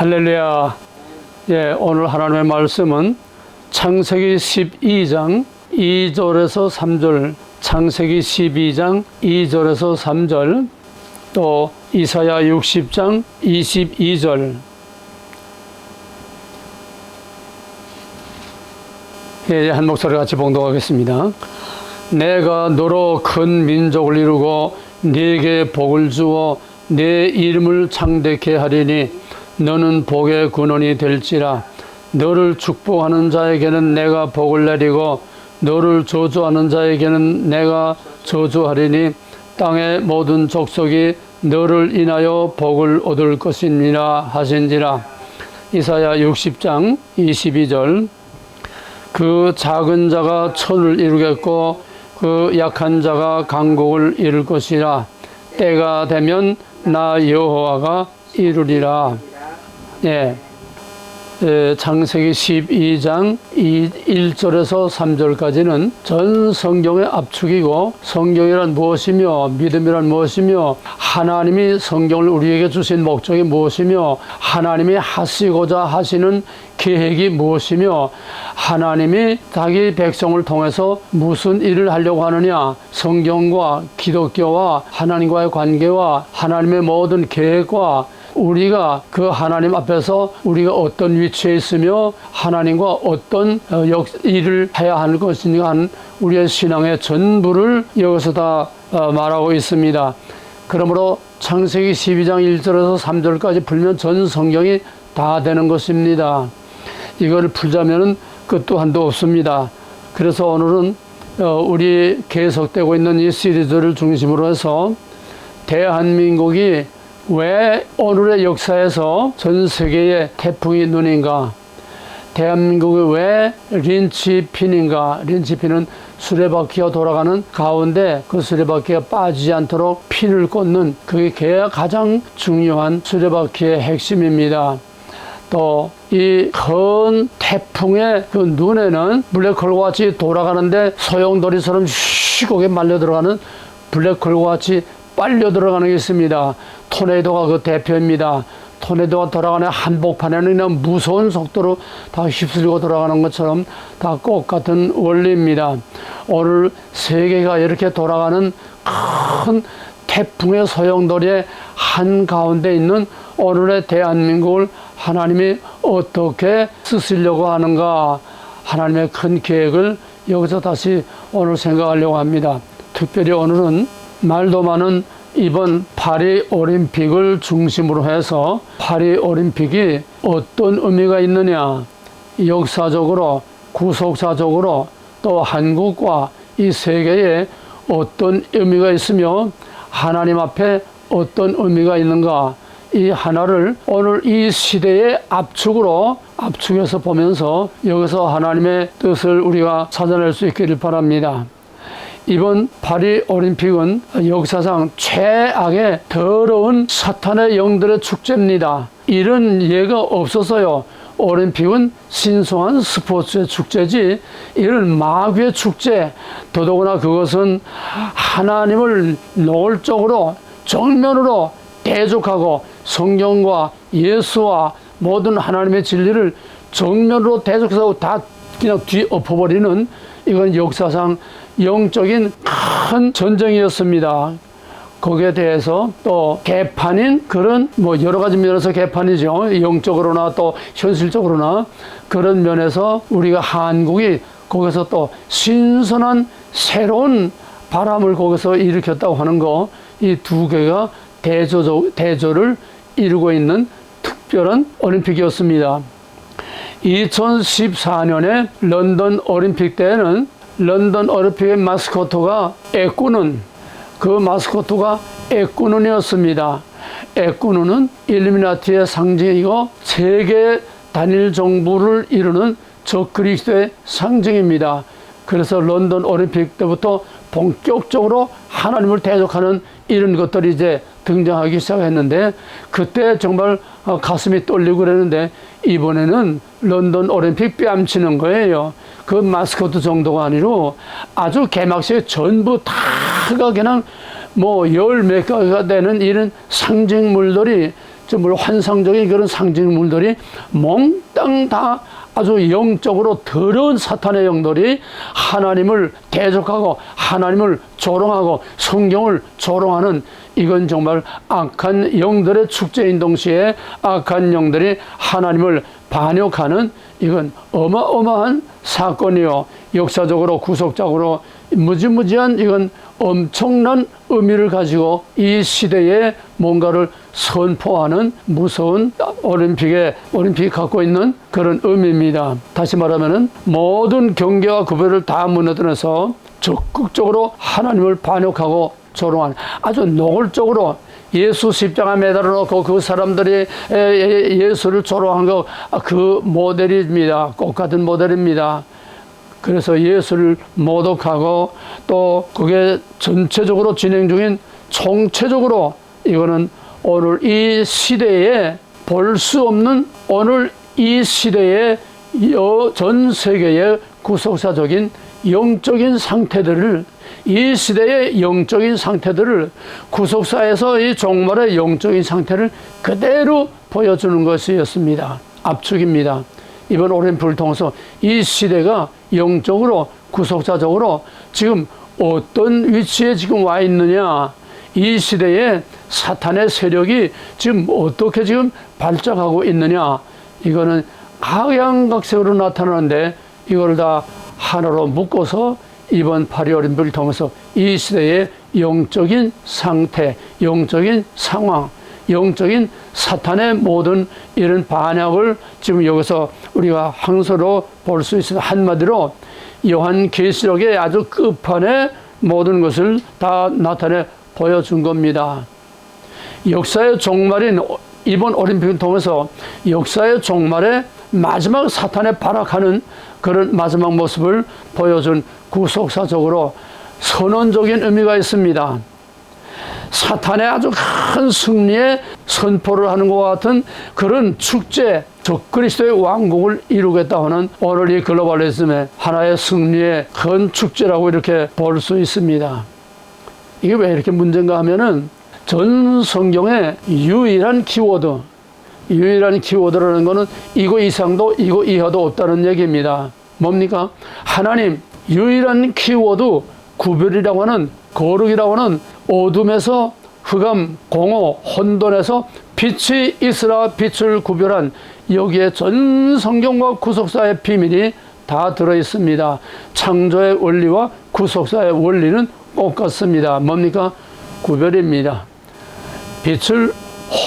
할렐루야. 예, 오늘 하나님의 말씀은 창세기 12장 2절에서 3절, 창세기 12장 2절에서 3절, 또 이사야 60장 22절. 예, 한 목소리 같이 봉독하겠습니다. 내가 너로 큰 민족을 이루고 네게 복을 주어 네 이름을 창대케 하리니 너는 복의 근원이 될지라. 너를 축복하는 자에게는 내가 복을 내리고 너를 저주하는 자에게는 내가 저주하리니 땅의 모든 족속이 너를 인하여 복을 얻을 것이니라 하신지라. 이사야 60장 22절. 그 작은 자가 천을 이루겠고 그 약한 자가 강국을 이룰 것이라. 때가 되면 나 여호와가 이루리라. 예. 창세기 12장 1절에서 3절까지는 전 성경의 압축이고, 성경이란 무엇이며 믿음이란 무엇이며 하나님이 성경을 우리에게 주신 목적이 무엇이며 하나님이 하시고자 하시는 계획이 무엇이며 하나님이 자기 백성을 통해서 무슨 일을 하려고 하느냐, 성경과 기독교와 하나님과의 관계와 하나님의 모든 계획과 우리가 그 하나님 앞에서 우리가 어떤 위치에 있으며 하나님과 어떤 일을 해야 할 것인가 하는 우리의 신앙의 전부를 여기서 다 말하고 있습니다. 그러므로 창세기 12장 1절에서 3절까지 풀면 전 성경이 다 되는 것입니다. 이걸 풀자면 끝도 한도 없습니다. 그래서 오늘은 우리 계속되고 있는 이 시리즈를 중심으로 해서 대한민국이 왜 오늘의 역사에서 전 세계에 태풍이 눈인가? 대한민국이 왜 린치핀인가? 린치핀은 수레바퀴가 돌아가는 가운데 그 수레바퀴가 빠지지 않도록 핀을 꽂는 그게 가장 중요한 수레바퀴의 핵심입니다. 또 이 큰 태풍의 그 눈에는 블랙홀과 같이 돌아가는데 소용돌이처럼 쉬고게 말려 들어가는 블랙홀과 같이 빨려 들어가는 게 있습니다. 토네이도가 그 대표입니다. 토네이도가 돌아가는 한복판에는 그냥 무서운 속도로 다 휩쓸고 돌아가는 것처럼 다 똑같은 원리입니다. 오늘 세계가 이렇게 돌아가는 큰 태풍의 소용돌이의 한가운데 있는 오늘의 대한민국을 하나님이 어떻게 쓰시려고 하는가, 하나님의 큰 계획을 여기서 다시 오늘 생각하려고 합니다. 특별히 오늘은 말도 많은 이번 파리 올림픽을 중심으로 해서 파리 올림픽이 어떤 의미가 있느냐, 역사적으로 구속사적으로 또 한국과 이 세계에 어떤 의미가 있으며 하나님 앞에 어떤 의미가 있는가, 이 하나를 오늘 이 시대의 압축해서 보면서 여기서 하나님의 뜻을 우리가 찾아낼 수 있기를 바랍니다. 이번 파리 올림픽은 역사상 최악의 더러운 사탄의 영들의 축제입니다. 이런 예가 없어서요. 올림픽은 신성한 스포츠의 축제지 이런 마귀의 축제, 더더구나 그것은 하나님을 노골적으로 정면으로 대적하고 성경과 예수와 모든 하나님의 진리를 정면으로 대적해서 다 그냥 뒤엎어버리는, 이건 역사상 영적인 큰 전쟁이었습니다. 거기에 대해서 또 개판인 그런 여러 가지 면에서 개판이죠. 영적으로나 또 현실적으로나 그런 면에서 우리가 한국이 거기서 또 신선한 새로운 바람을 거기서 일으켰다고 하는 거, 이 두 개가 대조를 이루고 있는 특별한 올림픽이었습니다. 2014년에 런던 올림픽 때에는 런던 올림픽의 마스코트가 애꾸눈, 그 마스코트가 애꾸눈이었습니다. 애꾸눈은 일루미나티의 상징이고 세계 단일 정부를 이루는 적그리스도의 상징입니다. 그래서 런던 올림픽 때부터 본격적으로 하나님을 대적하는 이런 것들이 이제 등장하기 시작했는데, 그때 정말 가슴이 떨리고 그랬는데 이번에는 런던 올림픽 뺨치는 거예요. 그 마스코트 정도가 아니고 아주 개막식에 전부 다가 그냥 열 몇 가지가 되는 이런 상징물들이 정말 환상적인 그런 상징물들이 몽땅 다 아주 영적으로 더러운 사탄의 영들이 하나님을 대적하고 하나님을 조롱하고 성경을 조롱하는, 이건 정말 악한 영들의 축제인 동시에 악한 영들이 하나님을 반역하는, 이건 어마어마한 사건이요, 역사적으로 구속적으로 무지무지한, 이건 엄청난 의미를 가지고 이 시대에 뭔가를 선포하는 무서운 올림픽이 갖고 있는 그런 의미입니다. 다시 말하면은 모든 경계와 구별을 다 무너뜨려서 적극적으로 하나님을 반역하고 조롱하는, 아주 노골적으로 예수 십자가 매달아 놓고 그 사람들이 예수를 조롱한 거, 그 모델입니다. 똑같은 모델입니다. 그래서 예수를 모독하고, 또 그게 전체적으로 진행 중인, 총체적으로 이거는 오늘 이 시대에 볼 수 없는, 오늘 이 시대의 전 세계의 구속사적인 영적인 상태들을, 이 시대의 영적인 상태들을, 구속사에서 이 종말의 영적인 상태를 그대로 보여주는 것이었습니다. 압축입니다. 이번 올림픽을 통해서 이 시대가 영적으로 구속사적으로 지금 어떤 위치에 지금 와 있느냐, 이 시대에 사탄의 세력이 지금 어떻게 지금 발작하고 있느냐, 이거는 각양각색으로 나타나는데, 이걸 다 하나로 묶어서 이번 파리 올림픽을 통해서 이 시대의 영적인 상태, 영적인 상황, 영적인 사탄의 모든 이런 반역을 지금 여기서 우리가 항서로 볼 수 있습니다. 한마디로 요한계시록의 아주 끝판에 모든 것을 다 나타내 보여준 겁니다. 역사의 종말인 이번 올림픽을 통해서 역사의 종말에 마지막 사탄에 발악하는 그런 마지막 모습을 보여준 구속사적으로 선언적인 의미가 있습니다. 사탄의 아주 큰 승리의 선포를 하는 것과 같은 그런 축제, 적그리스도의 왕국을 이루겠다 하는 오늘 이 글로벌리즘의 하나의 승리의 큰 축제라고 이렇게 볼 수 있습니다. 이게 왜 이렇게 문제인가 하면은 전 성경의 유일한 키워드라는 것은 이거 이상도 이거 이하도 없다는 얘기입니다. 뭡니까? 하나님 유일한 키워드, 구별이라고 하는, 거룩이라고 하는, 어둠에서 흑암, 공허, 혼돈에서 빛이 있으라 빛을 구별한, 여기에 전 성경과 구속사의 비밀이 다 들어있습니다. 창조의 원리와 구속사의 원리는 똑같습니다. 뭡니까? 구별입니다. 빛을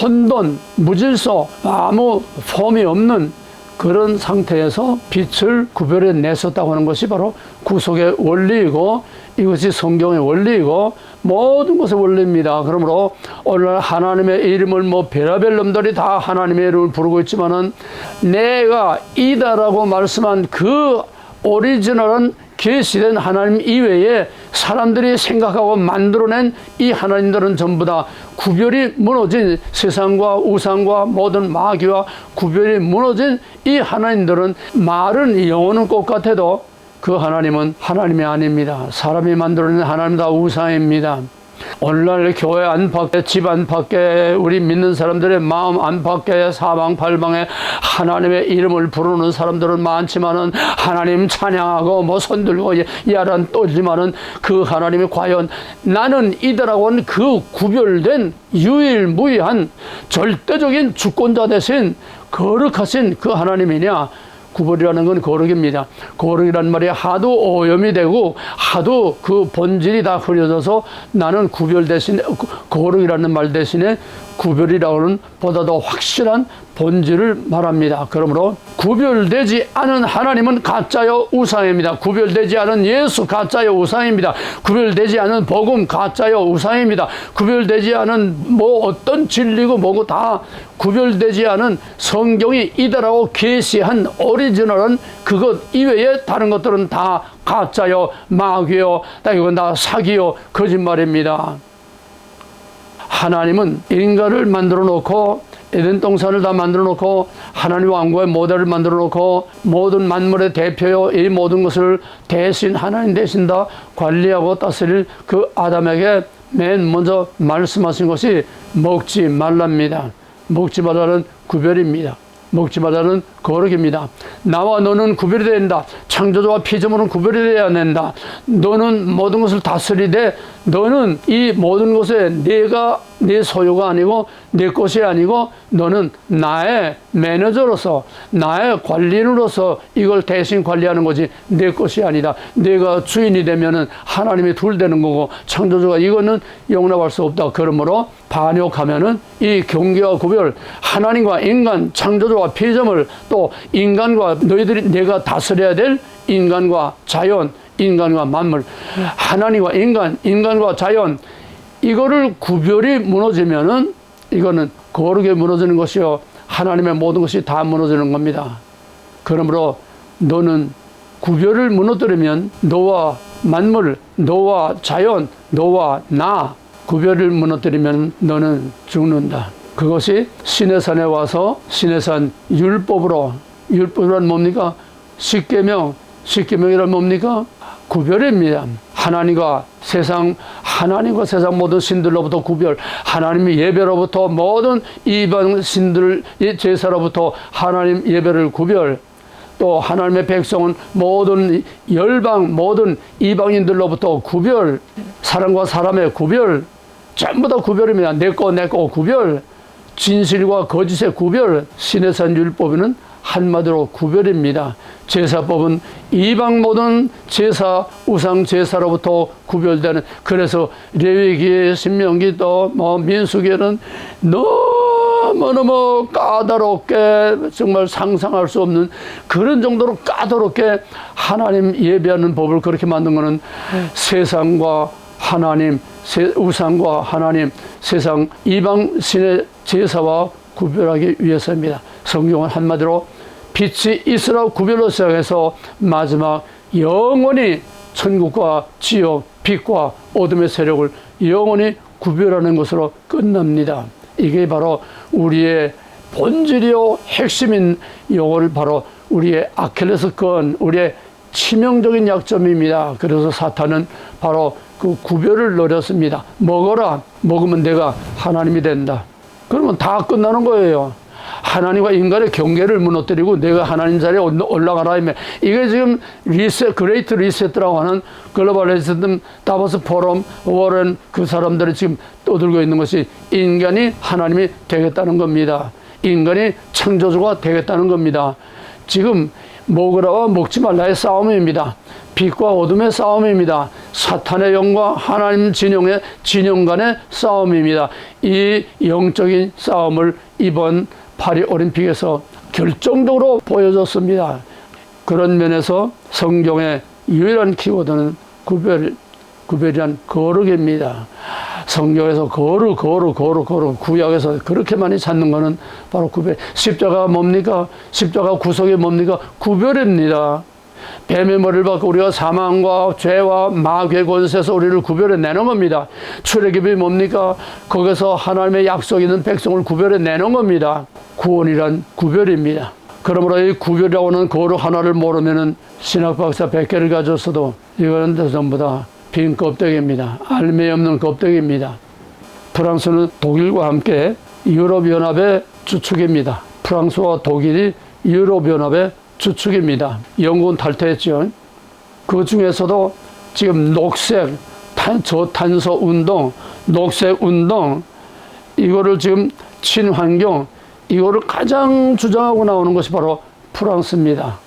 혼돈, 무질서, 아무 폼이 없는 그런 상태에서 빛을 구별해 냈었다고 하는 것이 바로 구속의 원리이고, 이것이 성경의 원리이고 모든 것의 원리입니다. 그러므로 오늘날 하나님의 이름을 별의별 놈들이 다 하나님의 이름을 부르고 있지만은, 내가 이다라고 말씀한 그 오리지널한 계시된 하나님 이외에 사람들이 생각하고 만들어낸 이 하나님들은 전부 다 구별이 무너진, 세상과 우상과 모든 마귀와 구별이 무너진 이 하나님들은, 말은 영어는 똑같아도 그 하나님은 하나님이 아닙니다. 사람이 만들어낸 하나님 다 우상입니다. 오늘날 교회 안팎에, 집 안팎에, 우리 믿는 사람들의 마음 안팎에, 사방팔방에 하나님의 이름을 부르는 사람들은 많지만은, 하나님 찬양하고 손들고 야란 떨지만은, 그 하나님이 과연 나는 이들하고 하는 그 구별된 유일무이한 절대적인 주권자 대신 거룩하신 그 하나님이냐? 구별이라는 건 거룩입니다. 거룩이라는 말이 하도 오염이 되고 하도 그 본질이 다 흐려져서, 나는 구별 대신에, 거룩이라는 말 대신에 구별이라고는 보다 더 확실한 본질을 말합니다. 그러므로 구별되지 않은 하나님은 가짜요 우상입니다. 구별되지 않은 예수 가짜요 우상입니다. 구별되지 않은 복음 가짜요 우상입니다. 구별되지 않은 어떤 진리고 뭐고 다 구별되지 않은 성경이 이다라고 계시한 오리지널은 그것 이외에 다른 것들은 다 가짜요 마귀요, 이건 다 사기요 거짓말입니다. 하나님은 인간을 만들어 놓고, 에덴 동산을 다 만들어 놓고, 하나님 왕국의 모델을 만들어 놓고, 모든 만물의 대표요, 이 모든 것을 대신, 하나님 대신 다 관리하고 다스릴 그 아담에게 맨 먼저 말씀하신 것이 먹지 말랍니다. 먹지 말라는 구별입니다. 먹지 말라는 거룩입니다. 나와 너는 구별이 된다. 창조주와 피조물은 구별이 되어야 된다. 너는 모든 것을 다스리되 너는 이 모든 것에 내가 내 소유가 아니고 내 것이 아니고 너는 나의 매니저로서 나의 관리인으로서 이걸 대신 관리하는 거지 내 것이 아니다. 내가 주인이 되면은 하나님이 둘 되는 거고 창조주가 이거는 용납할 수 없다. 그러므로 반역하면은 이 경계와 구별, 하나님과 인간, 창조주와 피조물, 또 인간과 너희들이 내가 다스려야 될 인간과 자연, 인간과 만물, 하나님과 인간, 인간과 자연, 이거를 구별이 무너지면은 이거는 거룩에 무너지는 것이요 하나님의 모든 것이 다 무너지는 겁니다. 그러므로 너는 구별을 무너뜨리면 너와 만물, 너와 자연, 너와 나 구별을 무너뜨리면 너는 죽는다. 그것이 시내산에 와서 시내산 율법이란 뭡니까? 십계명이란 뭡니까? 구별입니다. 하나님과 세상 모든 신들로부터 구별, 하나님의 예배로부터 모든 이방 신들 제사로부터 하나님 예배를 구별, 또 하나님의 백성은 모든 열방 모든 이방인들로부터 구별, 사람과 사람의 구별, 전부 다 구별입니다. 내 거 구별, 진실과 거짓의 구별. 시내산 율법에는 한마디로 구별입니다. 제사법은 이방 모든 제사, 우상 제사로부터 구별되는, 그래서 레위기, 신명기 또 민수기에는 너무너무 까다롭게 정말 상상할 수 없는 그런 정도로 까다롭게 하나님 예배하는 법을 그렇게 만든 것은 세상과 하나님, 우상과 하나님, 세상 이방 신의 제사와 구별하기 위해서입니다. 성경은 한마디로 빛이 있으라 구별로 시작해서 마지막 영원히 천국과 지옥, 빛과 어둠의 세력을 영원히 구별하는 것으로 끝납니다. 이게 바로 우리의 본질이요 핵심인 용어를 바로 우리의 아킬레스건, 우리의 치명적인 약점입니다. 그래서 사탄은 바로 그 구별을 노렸습니다. 먹어라. 먹으면 내가 하나님이 된다. 그러면 다 끝나는 거예요. 하나님과 인간의 경계를 무너뜨리고 내가 하나님 자리에 올라가라 하면, 이게 지금 그레이트 리셋이라고 하는 글로벌리즘 다보스 포럼 워렌 그 사람들이 지금 떠들고 있는 것이 인간이 하나님이 되겠다는 겁니다. 인간이 창조주가 되겠다는 겁니다. 지금 먹으라와 먹지 말라의 싸움입니다. 빛과 어둠의 싸움입니다. 사탄의 영과 하나님 진영 간의 싸움입니다. 이 영적인 싸움을 이번 파리 올림픽에서 결정적으로 보여줬습니다. 그런 면에서 성경의 유일한 키워드는 구별이란 거룩입니다. 성경에서 거룩, 구약에서 그렇게 많이 찾는 것은 바로 구별. 십자가가 뭡니까? 십자가 구속이 뭡니까? 구별입니다. 뱀의 머리를 받고 우리가 사망과 죄와 마귀의 권세에서 우리를 구별해내는 겁니다. 출애굽이 뭡니까? 거기서 하나님의 약속 있는 백성을 구별해내는 겁니다. 구원이란 구별입니다. 그러므로 이 구별이라고 하는 거룩 하나를 모르면은 신학박사 100개를 가졌어도 이거는 전부 다 빈 껍데기입니다. 알미 없는 껍데기입니다. 프랑스는 독일과 함께 유럽연합의 주축입니다. 프랑스와 독일이 유럽연합의 주축입니다. 영국은 탈퇴했죠. 그 중에서도 지금 녹색, 저탄소 운동, 녹색 운동, 이거를 지금 친환경, 이거를 가장 주장하고 나오는 것이 바로 프랑스입니다.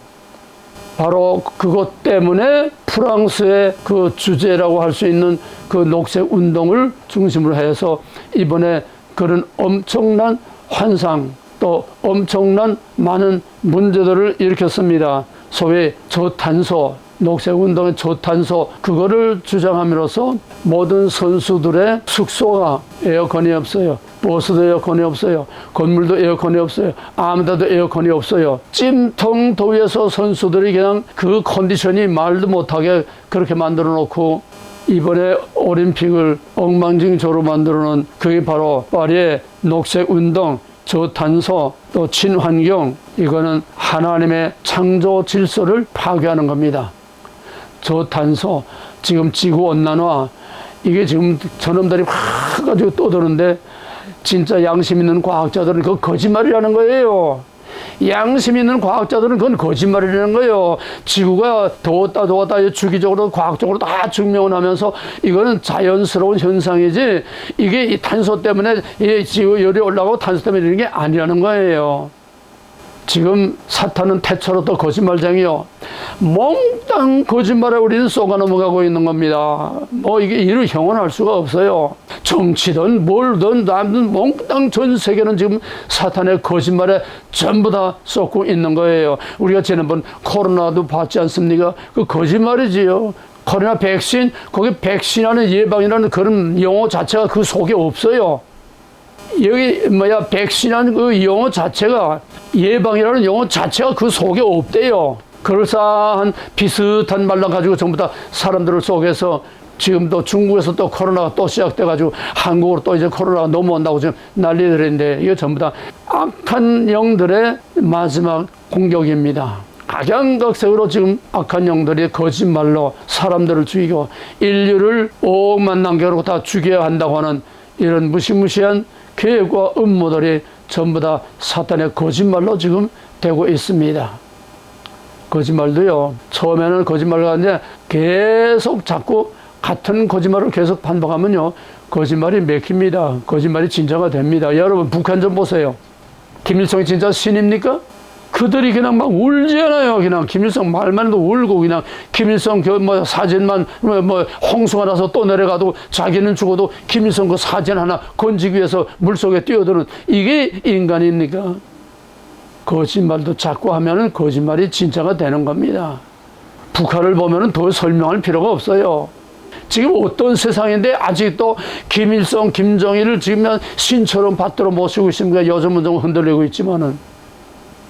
바로 그것 때문에 프랑스의 그 주제라고 할 수 있는 그 녹색 운동을 중심으로 해서 이번에 그런 엄청난 환상, 또 엄청난 많은 문제들을 일으켰습니다. 소위 저탄소, 녹색운동의 저탄소, 그거를 주장함으로써 모든 선수들의 숙소가 에어컨이 없어요. 버스도 에어컨이 없어요. 건물도 에어컨이 없어요. 아무데도 에어컨이 없어요. 찜통 더위에서 선수들이 그냥 그 컨디션이 말도 못하게 그렇게 만들어 놓고 이번에 올림픽을 엉망진창으로 만들어 놓은 그게 바로 파리의 녹색운동, 저탄소, 또 친환경, 이거는 하나님의 창조 질서를 파괴하는 겁니다. 저탄소, 지금 지구온난화, 이게 지금 저놈들이 확 가지고 떠드는데 진짜 양심 있는 과학자들은 그거 거짓말이라는 거예요. 양심 있는 과학자들은 그건 거짓말이라는 거예요. 지구가 더웠다 주기적으로 과학적으로 다 증명을 하면서 이거는 자연스러운 현상이지 이게 이 탄소 때문에 이 지구 열이 올라가고 탄소 때문에 이런 게 아니라는 거예요. 지금 사탄은 태초로 또 거짓말쟁이요. 몽땅 거짓말에 우리는 쏘가 넘어가고 있는 겁니다. 뭐 이게 이를 형언할 수가 없어요. 정치든 뭘든 남든 몽땅 전 세계는 지금 사탄의 거짓말에 전부 다 쏟고 있는 거예요. 우리가 지난번 코로나도 봤지 않습니까? 그 거짓말이지요. 코로나 백신, 거기 백신이라는 예방이라는 그런 용어 자체가 그 속에 없어요. 여기 백신이라는 그 용어 자체가 예방이라는 용어 자체가 그 속에 없대요. 그럴싸한 비슷한 말만 가지고 전부 다 사람들을 속에서 지금도 중국에서 또 코로나가 또 시작돼가지고 한국으로 또 이제 코로나가 넘어온다고 지금 난리들인데 이거 전부 다 악한 영들의 마지막 공격입니다. 각양각색으로 지금 악한 영들이 거짓말로 사람들을 죽이고 인류를 5억만 남겨놓고 다 죽여야 한다고 하는 이런 무시무시한 계획과 음모들이 전부 다 사탄의 거짓말로 지금 되고 있습니다. 거짓말도요, 처음에는 거짓말을 하는데 계속 자꾸 같은 거짓말을 계속 반복하면요, 거짓말이 맥힙니다. 거짓말이 진짜가 됩니다. 여러분, 북한 좀 보세요. 김일성이 진짜 신입니까? 그들이 그냥 막 울지 않아요. 그냥 김일성 말만 해도 울고 그냥 김일성 사진만 홍수가 나서 또 내려가도 자기는 죽어도 김일성 그 사진 하나 건지기 위해서 물속에 뛰어드는 이게 인간입니까? 거짓말도 자꾸 하면은 거짓말이 진짜가 되는 겁니다. 북한을 보면은 더 설명할 필요가 없어요. 지금 어떤 세상인데 아직도 김일성, 김정일을 지금 신처럼 받들어 모시고 있습니다. 요즘은 좀 흔들리고 있지만은.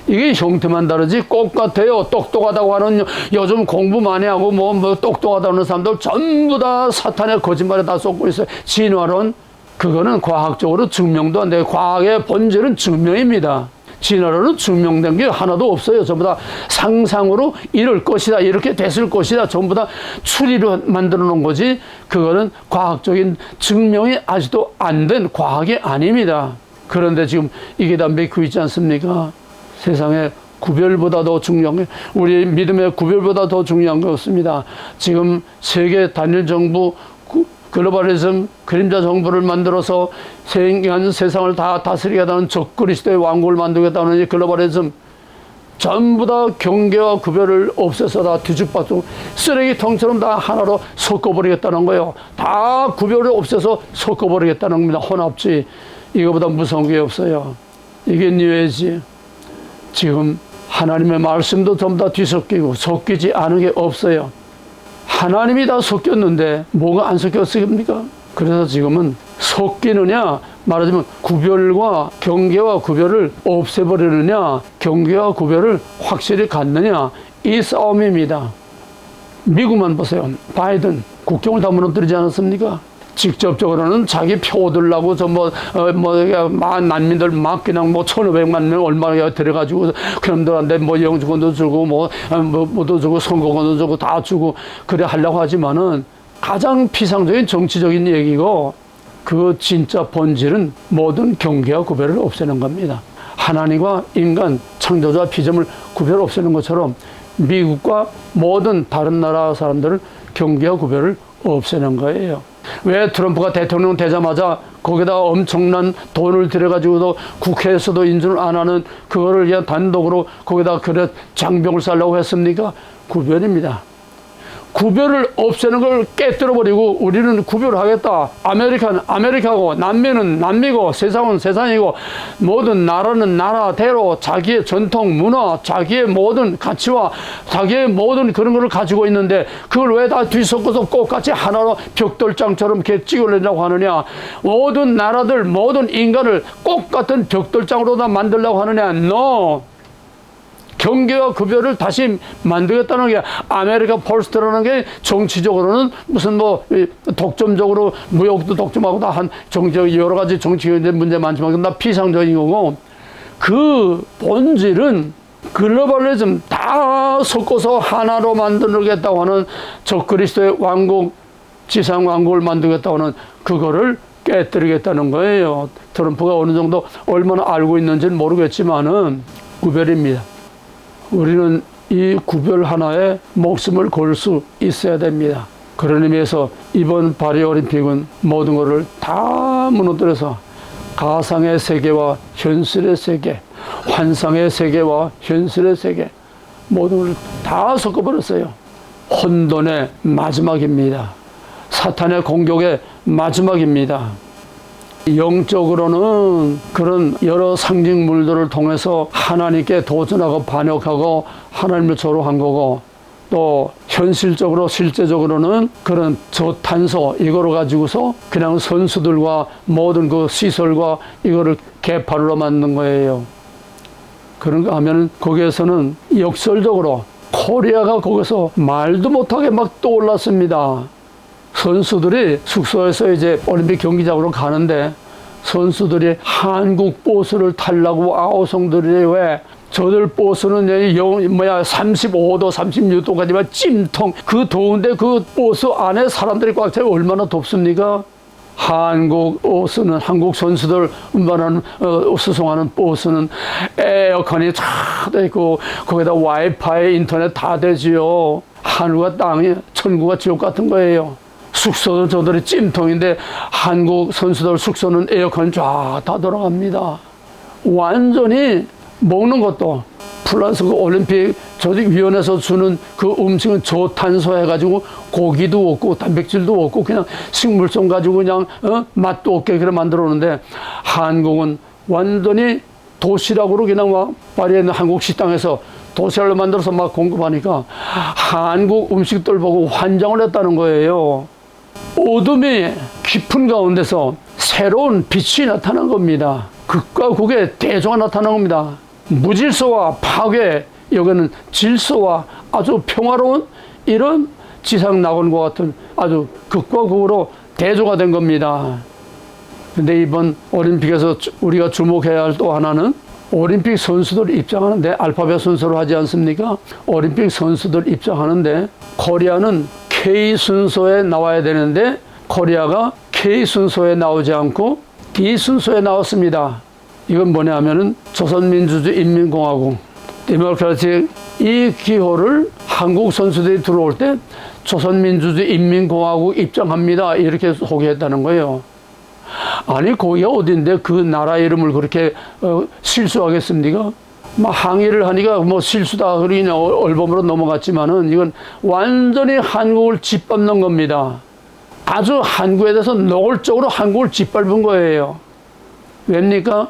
이게 형태만 다르지 똑같아요. 똑똑하다고 하는 요즘 공부 많이 하고 뭐 똑똑하다는 사람들 전부 다 사탄의 거짓말에 다 쏟고 있어요. 진화론 그거는 과학적으로 증명도 안 돼요. 과학의 본질은 증명입니다. 진화론은 증명된 게 하나도 없어요. 전부 다 상상으로 이럴 것이다, 이렇게 됐을 것이다, 전부 다 추리로 만들어 놓은 거지 그거는 과학적인 증명이 아직도 안 된 과학이 아닙니다. 그런데 지금 이게 다 믿고 있지 않습니까? 세상에 구별보다 더 중요한 게 우리 믿음의 구별보다 더 중요한 게 없습니다. 지금 세계 단일 정부 글로벌리즘 그림자 정부를 만들어서 생긴 세상을 다 다스리겠다는 적그리스도의 왕국을 만들겠다는 이 글로벌리즘 전부 다 경계와 구별을 없애서 다 뒤죽박죽 쓰레기통처럼 다 하나로 섞어버리겠다는 거예요. 다 구별을 없애서 섞어버리겠다는 겁니다. 혼합주의. 이거보다 무서운 게 없어요. 이게 뉴에이지. 지금 하나님의 말씀도 전부 다 뒤섞이고 섞이지 않은 게 없어요. 하나님이 다 섞였는데 뭐가 안 섞였습니까? 그래서 지금은 섞이느냐 말하자면 구별과 경계와 구별을 없애버리느냐 경계와 구별을 확실히 갖느냐 이 싸움입니다. 미국만 보세요. 바이든 국경을 다 무너뜨리지 않았습니까? 직접적으로는 자기 표 얻으려고 난민들 막 그냥 1,500만 명 얼마나 들어가지고 그놈들한테 영주권도 주고 뭐도 주고 선거권도 주고 다 주고 그래 하려고 하지만은 가장 피상적인 정치적인 얘기고 그 진짜 본질은 모든 경계와 구별을 없애는 겁니다. 하나님과 인간 창조자 피조물 구별을 없애는 것처럼 미국과 모든 다른 나라 사람들은 경계와 구별을 없애는 거예요. 왜 트럼프가 대통령 되자마자 거기다가 엄청난 돈을 들여가지고도 국회에서도 인준을 안 하는 그거를 그냥 단독으로 거기다가 그래 장벽을 쌓으려고 했습니까? 구별입니다. 구별을 없애는 걸 깨뜨려버리고 우리는 구별을 하겠다. 아메리카는 아메리카고 남미는 남미고 세상은 세상이고 모든 나라는 나라대로 자기의 전통 문화 자기의 모든 가치와 자기의 모든 그런 걸 가지고 있는데 그걸 왜 다 뒤섞어서 똑같이 하나로 벽돌장처럼 이렇게 찍으려고 하느냐. 모든 나라들 모든 인간을 똑같은 벽돌장으로 다 만들려고 하느냐. No. 경계와 구별을 다시 만들겠다는 게 아메리카 퍼스트라는 게 정치적으로는 무슨 독점적으로 무역도 독점하고 다 한 정치 여러 가지 정치적인 문제 많지만 다 피상적인 거고 그 본질은 글로벌리즘 다 섞어서 하나로 만들겠다고 하는 적그리스도의 왕국 지상 왕국을 만들겠다고 하는 그거를 깨뜨리겠다는 거예요. 트럼프가 어느 정도 얼마나 알고 있는지는 모르겠지만은 구별입니다. 우리는 이 구별 하나에 목숨을 걸 수 있어야 됩니다. 그런 의미에서 이번 파리 올림픽은 모든 것을 다 무너뜨려서 가상의 세계와 현실의 세계, 환상의 세계와 현실의 세계 모든 걸 다 섞어버렸어요. 혼돈의 마지막입니다. 사탄의 공격의 마지막입니다. 영적으로는 그런 여러 상징물들을 통해서 하나님께 도전하고 반역하고 하나님을 조롱한 거고, 또 현실적으로 실제적으로는 그런 저탄소 이거를 가지고서 그냥 선수들과 모든 그 시설과 이거를 개파로 만든 거예요. 그런가 하면은 거기에서는 역설적으로 코리아가 거기서 말도 못하게 막 떠올랐습니다. 선수들이 숙소에서 이제 올림픽 경기장으로 가는데 선수들이 한국 버스를 타려고 아우성들이 왜 저들 버스는 35도, 36도까지만 찜통 그 더운데 그 버스 안에 사람들이 꽉 차면 얼마나 덥습니까? 한국 버스는 한국 선수들 운반하는 수송하는 버스는 에어컨이 쫙 돼 있고 거기다 와이파이 인터넷 다 되지요. 하늘과 땅이 천국과 지옥 같은 거예요. 숙소도 저들이 찜통인데 한국 선수들 숙소는 에어컨 쫙 다 돌아갑니다. 완전히 먹는 것도 플러스 그 올림픽 조직위원회에서 주는 그 음식은 저탄소 해가지고 고기도 없고 단백질도 없고 그냥 식물성 가지고 그냥 맛도 없게 그래 만들어 놓는데 한국은 완전히 도시락으로 그냥 막 파리에 있는 한국 식당에서 도시락을 만들어서 막 공급하니까 한국 음식들 보고 환장을 했다는 거예요. 어둠이 깊은 가운데서 새로운 빛이 나타난 겁니다. 극과 극의 대조가 나타난 겁니다. 무질서와 파괴, 여기는 질서와 아주 평화로운 이런 지상낙원과 같은 아주 극과 극으로 대조가 된 겁니다. 근데 이번 올림픽에서 우리가 주목해야 할 또 하나는 올림픽 선수들 입장하는데 알파벳 순서로 하지 않습니까? 올림픽 선수들 입장하는데 코리아는 K 순서에 나와야 되는데 코리아가 K 순서에 나오지 않고 D 순서에 나왔습니다. 이건 뭐냐 하면은 조선민주주의인민공화국 데모크라틱 이 기호를 한국 선수들이 들어올 때 조선민주주의인민공화국 입장합니다 이렇게 소개했다는 거예요. 아니 거기가 어딘데 그 나라 이름을 그렇게 실수하겠습니까? 막 항의를 하니까 뭐 실수다 그러냐 얼범으로 넘어갔지만은 이건 완전히 한국을 짓밟는 겁니다. 아주 한국에 대해서 노골적으로 한국을 짓밟은 거예요. 왜입니까?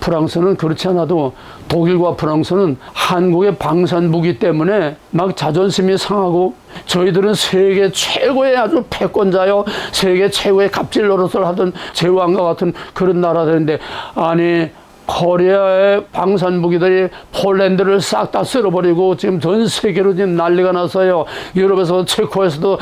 프랑스는 그렇지 않아도 독일과 프랑스는 한국의 방산무기 때문에 막 자존심이 상하고 저희들은 세계 최고의 아주 패권자요 세계 최고의 갑질 노릇을 하던 제왕과 같은 그런 나라들인데 아니 코리아의 방산무기들이 폴란드를 싹 다 쓸어버리고 지금 전 세계로 지금 난리가 났어요. 유럽에서 체코에서도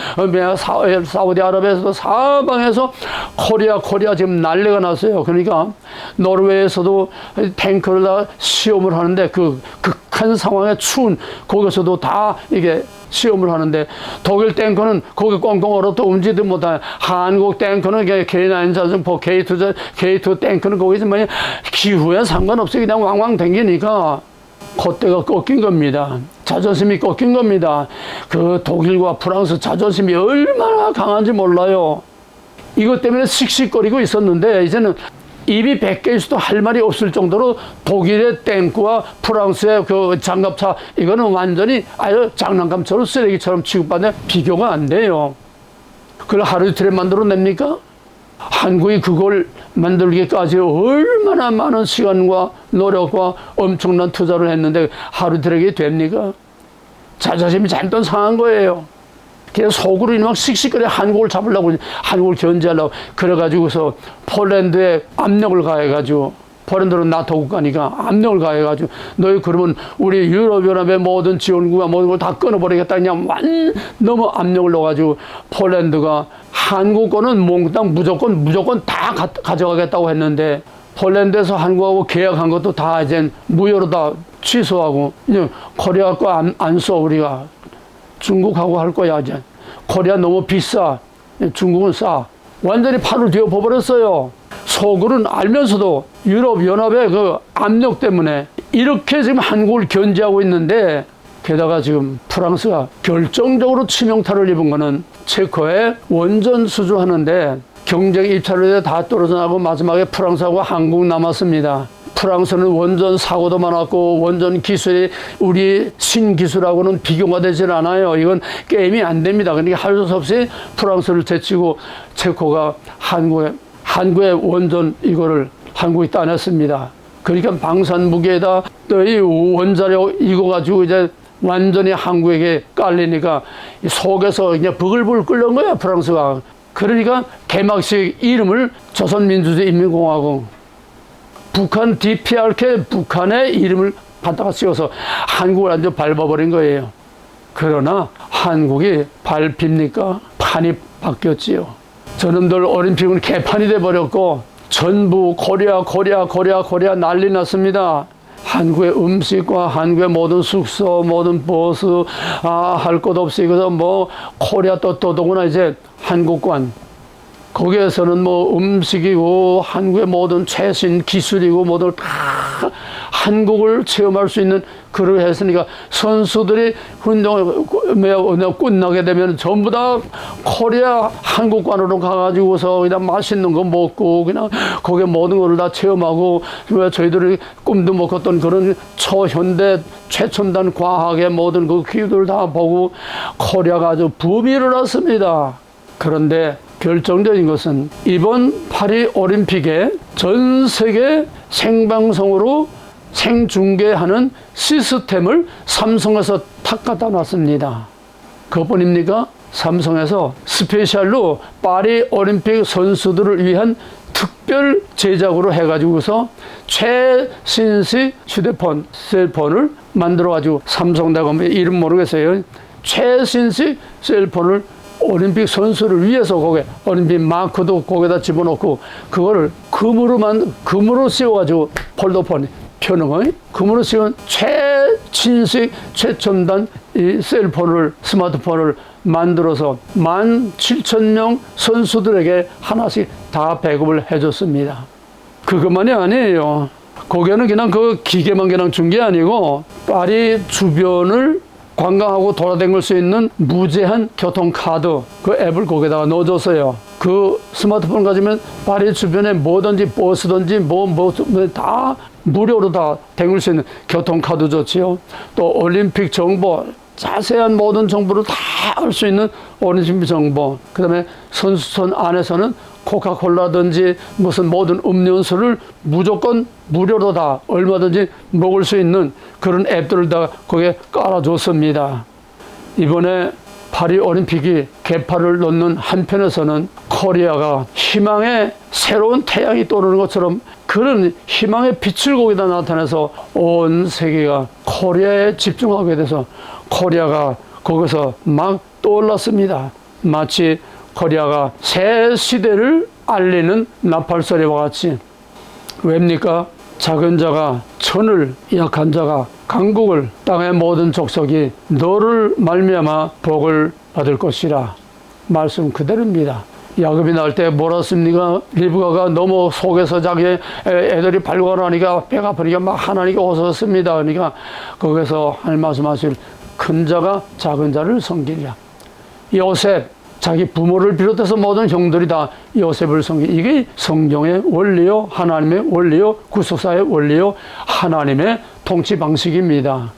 사우디아라비아에서도 사방에서 코리아 지금 난리가 났어요. 그러니까 노르웨이에서도 탱크를 다 시험을 하는데 그 극한 상황에 추운 거기서도 다 이게 시험을 하는데 독일 탱크는 거기 꽁꽁 얼어도 움직이지 못하는 한국 탱크는 K9 자전거 K2 탱크는 거기서 뭐냐 기후에 상관없이 그냥 왕왕 댕기니까 콧대가 꺾인 겁니다. 자존심이 꺾인 겁니다. 그 독일과 프랑스 자존심이 얼마나 강한지 몰라요. 이것 때문에 씩씩거리고 있었는데 이제는 입이 100개 있어도 할 말이 없을 정도로 독일의 탱크와 프랑스의 그 장갑차 이거는 완전히 아주 장난감처럼 쓰레기처럼 취급받는 비교가 안 돼요. 그걸 하루 이틀에 만들어냅니까? 한국이 그걸 만들기까지 얼마나 많은 시간과 노력과 엄청난 투자를 했는데 하루 이틀에 됩니까? 자존심이 잔뜩 상한 거예요. 그래서 속으로 막 씩씩거려 한국을 잡으려고 한국을 견제하려고 그래가지고서 폴란드에 압력을 가해가지고 폴란드는 나토 국가니까 압력을 가해가지고 너희 그러면 우리 유럽연합의 모든 지원국과 모든 걸 다 끊어버리겠다 그냥 너무 압력을 넣어가지고 폴란드가 한국 거는 몽땅 무조건 다 가져가겠다고 했는데 폴란드에서 한국하고 계약한 것도 다 이제 무효로 다 취소하고 이제 코리아 거 안 써 우리가 중국하고 할 거야 이제. 코리아 너무 비싸. 중국은 싸. 완전히 팔을 뒤엎어버렸어요. 속으로는 알면서도 유럽연합의 그 압력 때문에 이렇게 지금 한국을 견제하고 있는데, 게다가 지금 프랑스가 결정적으로 치명타를 입은 거는 체코에 원전 수주하는데 경쟁 입찰률이 다 떨어져 나고 마지막에 프랑스하고 한국 남았습니다. 프랑스는 원전 사고도 많았고 원전 기술이 우리 신기술하고는 비교가 되질 않아요. 이건 게임이 안 됩니다. 그러니까 할 수 없이 프랑스를 제치고 체코가 한국의 원전 이거를 한국이 따냈습니다. 그러니까 방산 무기에다 또 이 원자력 이거 가지고 이제 완전히 한국에게 깔리니까 속에서 그냥 버글버글 끓는 거야, 프랑스가. 그러니까 개막식 이름을 조선민주주의인민공화국, 북한 DPRK, 북한의 이름을 갖다가 씌워서 한국을 완전 밟아버린 거예요. 그러나 한국이 밟힙니까? 판이 바뀌었지요. 저놈들 올림픽은 개판이 돼버렸고 전부 코리아 난리 났습니다. 한국의 음식과 한국의 모든 숙소, 모든 버스, 할 것 없이 그래서 뭐 코리아 또 더구나 이제 한국관, 거기에서는 뭐 음식이고 한국의 모든 최신 기술이고 모든 다 한국을 체험할 수 있는 그렇게 했으니까 선수들이 운동을 끝나게 되면 전부 다 코리아 한국관으로 가가지고서 그냥 맛있는 거 먹고 그냥 거기에 모든 걸 다 체험하고, 왜 저희들이 꿈도 못 꿨던 그런 초현대 최첨단 과학의 모든 그 기술을 다 보고 코리아가 아주 붐이 일어났습니다. 그런데 결정적인 것은 이번 파리 올림픽에 전 세계 생방송으로 생중계하는 시스템을 삼성에서 탁 갖다 놨습니다. 그것뿐입니까? 삼성에서 스페셜로 파리 올림픽 선수들을 위한 특별 제작으로 해가지고서 최신식 휴대폰, 셀폰을 만들어가지고, 삼성다고 이름 모르겠어요. 최신식 셀폰을 올림픽 선수를 위해서 거기에 올림픽 마크도 거기다 집어넣고, 그거를 금으로 씌워가지고 폴더폰 표능의 금으로 씌운 최신식 최첨단 이 셀폰을, 스마트폰을 만들어서 17,000명 선수들에게 하나씩 다 배급을 해줬습니다. 그것만이 아니에요. 거기에는 그냥 그 기계만 그냥 준 게 아니고 파리 주변을 관광하고 돌아다닐 수 있는 무제한 교통카드, 그 앱을 거기다가 넣어줬어요. 그 스마트폰 가지면 파리 주변에 뭐든지 버스든지 다 무료로 다 다닐 수 있는 교통카드 줬지요. 또 올림픽 정보, 자세한 모든 정보를 다 알 수 있는 올림픽 정보. 그 다음에 선수촌 안에서는 코카콜라든지 무슨 모든 음료수를 무조건 무료로 다 얼마든지 먹을 수 있는 그런 앱들을 다 거기에 깔아줬습니다. 이번에 파리 올림픽이 개파를 놓는 한편에서는 코리아가 희망의 새로운 태양이 떠오르는 것처럼 그런 희망의 빛을 거기다 나타내서 온 세계가 코리아에 집중하게 돼서 코리아가 거기서 막 떠올랐습니다. 마치 코리아가 새 시대를 알리는 나팔소리와 같이. 왜입니까? 작은 자가 천을, 약한 자가 강국을, 땅의 모든 족속이 너를 말미암아 복을 받을 것이라. 말씀 그대로입니다. 야곱이 나올 때 뭐라 씁니까? 리브가가 너무 속에서 자기 애들이 발관하니까 배가 아프니까 막 하나님께 호소했습니다. 그러니까 거기서 하나님 말씀하실 큰 자가 작은 자를 섬기리라. 요셉, 자기 부모를 비롯해서 모든 형들이 다 요셉을 섬기. 이게 성경의 원리요, 하나님의 원리요, 구속사의 원리요, 하나님의 통치 방식입니다.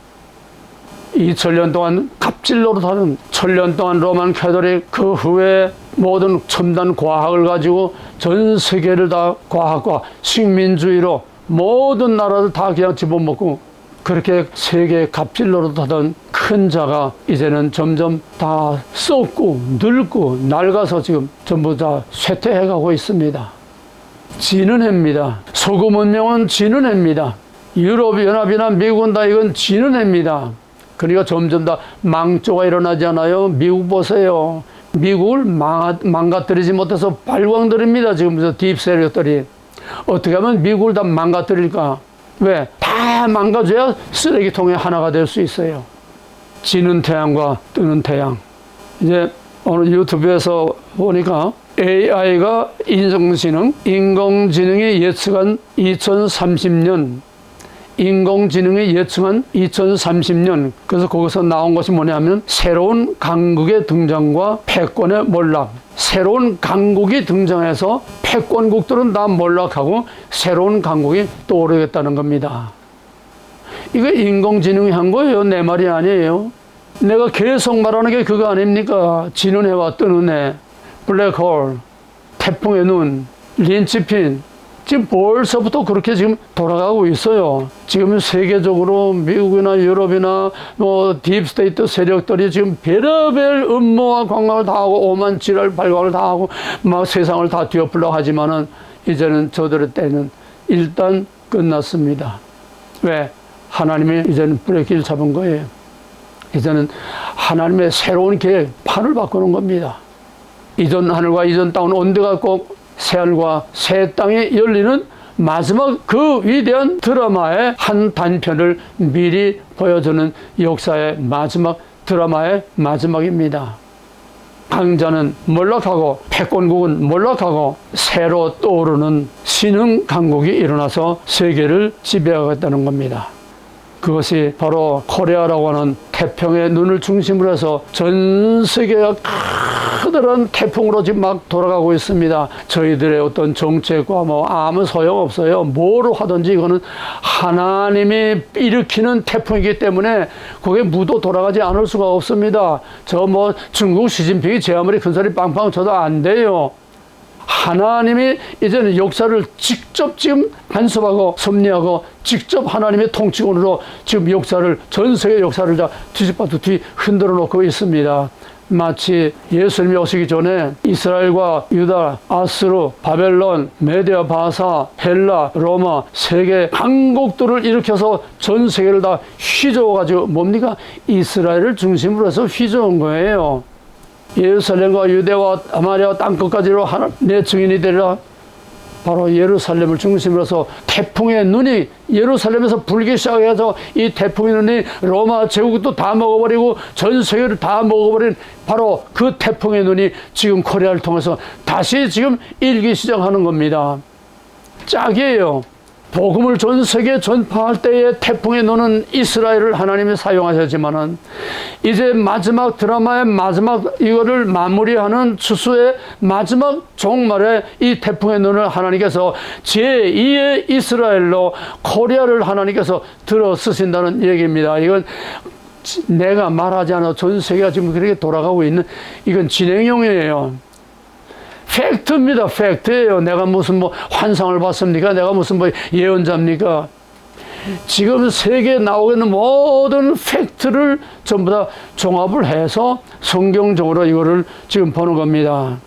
2000년 동안 갑질 노릇하는, 1000년 동안 로만 캐톨릭, 그 후에 모든 첨단 과학을 가지고 전 세계를 다 과학과 식민주의로 모든 나라를 다 그냥 집어먹고 그렇게 세계 갑질 노릇하던 큰 자가 이제는 점점 다 썩고 늙고 낡아서 지금 전부 다 쇠퇴해가고 있습니다. 지는 해입니다. 소금 문명은 지는 해입니다. 유럽연합이나 미국은 다 이건 지는 해입니다. 그러니까 점점 다 망조가 일어나잖아요. 미국 보세요. 미국을 망가뜨리지 못해서 발광들입니다. 지금 저 딥세력들이. 어떻게 하면 미국을 다 망가뜨릴까? 왜? 다 망가져야 쓰레기통에 하나가 될 수 있어요. 지는 태양과 뜨는 태양. 이제 오늘 유튜브에서 보니까 AI가 인공지능이 예측한 2030년, 인공지능이 예측한 2030년, 그래서 거기서 나온 것이 뭐냐면 새로운 강국의 등장과 패권의 몰락. 새로운 강국이 등장해서 패권국들은 다 몰락하고 새로운 강국이 떠오르겠다는 겁니다. 이거 인공지능이 한 거예요. 내 말이 아니에요. 내가 계속 말하는 게 그거 아닙니까? 지는 해와 뜨는 해, 블랙홀, 태풍의 눈, 린치핀. 지금 벌써부터 그렇게 지금 돌아가고 있어요. 지금 세계적으로 미국이나 유럽이나 뭐 딥스테이트 세력들이 지금 별의별 음모와 광각을 다 하고 오만 지랄 발광을 다 하고 막 세상을 다 뒤엎으려고 하지만은 이제는 저들의 때는 일단 끝났습니다. 왜? 하나님이 이제는 브레이크를 잡은 거예요. 이제는 하나님의 새로운 계획, 판을 바꾸는 겁니다. 이전 하늘과 이전 땅은 온데가 꼭 새하늘과 새 땅이 열리는 마지막 그 위대한 드라마의 한 단편을 미리 보여주는 역사의 마지막 드라마의 마지막입니다. 강자는 몰락하고 패권국은 몰락하고 새로 떠오르는 신흥 강국이 일어나서 세계를 지배하겠다는 겁니다. 그것이 바로 코리아라고 하는 태평의 눈을 중심으로 해서 전 세계가 커다란 태풍으로 지금 막 돌아가고 있습니다. 저희들의 어떤 정책과 뭐 아무 소용없어요. 뭐로 하든지 이거는 하나님이 일으키는 태풍이기 때문에 그게 무도 돌아가지 않을 수가 없습니다. 저 뭐 중국 시진핑이 제 아무리 큰 소리 빵빵 쳐도 안 돼요. 하나님이 이제는 역사를 직접 지금 간섭하고 섭리하고 직접 하나님의 통치권으로 지금 역사를, 전 세계 역사를 다 뒤집어도 흔들어 놓고 있습니다. 마치 예수님이 오시기 전에 이스라엘과 유다, 아스루, 바벨론, 메디아, 바사, 헬라, 로마 세계 강국들을 일으켜서 전 세계를 다 휘저어가지고 뭡니까? 이스라엘을 중심으로 해서 휘저은 거예요. 예루살렘과 유대와 사마리아 땅끝까지로 내 증인이 되리라. 바로 예루살렘을 중심으로 해서 태풍의 눈이 예루살렘에서 불기 시작해서 이 태풍의 눈이 로마 제국도 다 먹어버리고 전 세계를 다 먹어버린 바로 그 태풍의 눈이 지금 코리아를 통해서 다시 지금 일기 시작하는 겁니다. 짝이에요. 복음을 전 세계에 전파할 때의 태풍의 눈은 이스라엘을 하나님이 사용하셨지만은 이제 마지막 드라마의 마지막 이거를 마무리하는 추수의 마지막 종말에 이 태풍의 눈을 하나님께서 제2의 이스라엘로 코리아를 하나님께서 들어 쓰신다는 얘기입니다. 이건 내가 말하지 않아도 전 세계가 지금 그렇게 돌아가고 있는, 이건 진행형이에요. 팩트입니다. 팩트예요. 내가 무슨 뭐 환상을 봤습니까? 내가 무슨 뭐 예언자입니까? 지금 세계에 나오고 있는 모든 팩트를 전부 다 종합을 해서 성경적으로 이거를 지금 보는 겁니다.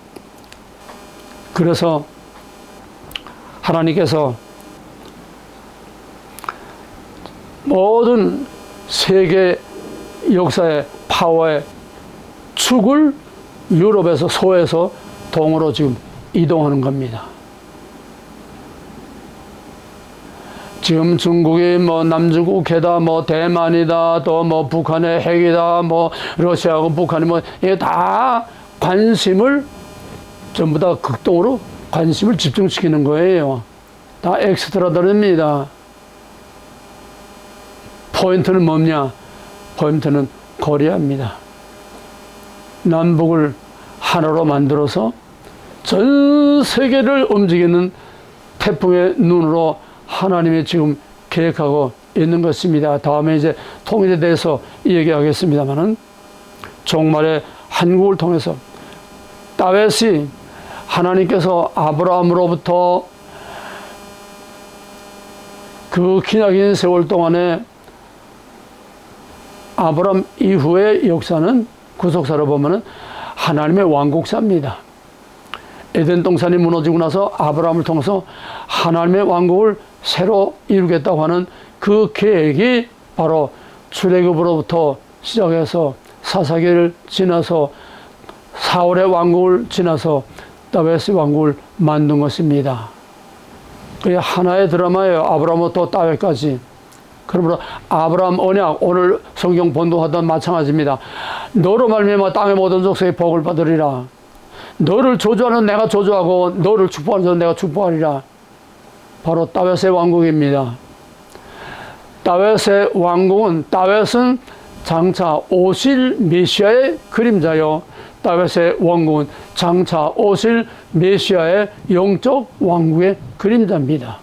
그래서 하나님께서 모든 세계 역사의 파워의 축을 유럽에서 소에서 동으로 지금 이동하는 겁니다. 지금 중국이 뭐 남중국해다, 뭐 대만이다, 또 뭐 북한의 핵이다, 뭐 러시아하고 북한이 뭐 이게 다 관심을 전부 다 극동으로 관심을 집중시키는 거예요. 다 엑스트라들입니다. 포인트는 뭐냐? 포인트는 코리아입니다. 남북을 하나로 만들어서 전 세계를 움직이는 태풍의 눈으로 하나님이 지금 계획하고 있는 것입니다. 다음에 이제 통일에 대해서 얘기하겠습니다만은 종말에 한국을 통해서 다윗이 하나님께서 아브라함으로부터 그 기나긴 세월 동안에 아브라함 이후의 역사는 구속사로 보면은 하나님의 왕국사입니다. 에덴 동산이 무너지고 나서 아브라함을 통해서 하나님의 왕국을 새로 이루겠다고 하는 그 계획이 바로 출애굽으로부터 시작해서 사사기를 지나서 사울의 왕국을 지나서 다윗의 왕국을 만든 것입니다. 그게 하나의 드라마예요. 아브라함부터 다윗까지. 그러므로 아브라함 언약, 오늘 성경 본도하던 마찬가지입니다. 너로 말미암아 땅의 모든 족속이 복을 받으리라. 너를 저주하는 내가 저주하고 너를 축복하는 자는 내가 축복하리라. 바로 다윗의 왕국입니다. 다윗의 왕국은, 다윗은 장차 오실 메시아의 그림자요, 다윗의 왕국은 장차 오실 메시아의 영적 왕국의 그림자입니다.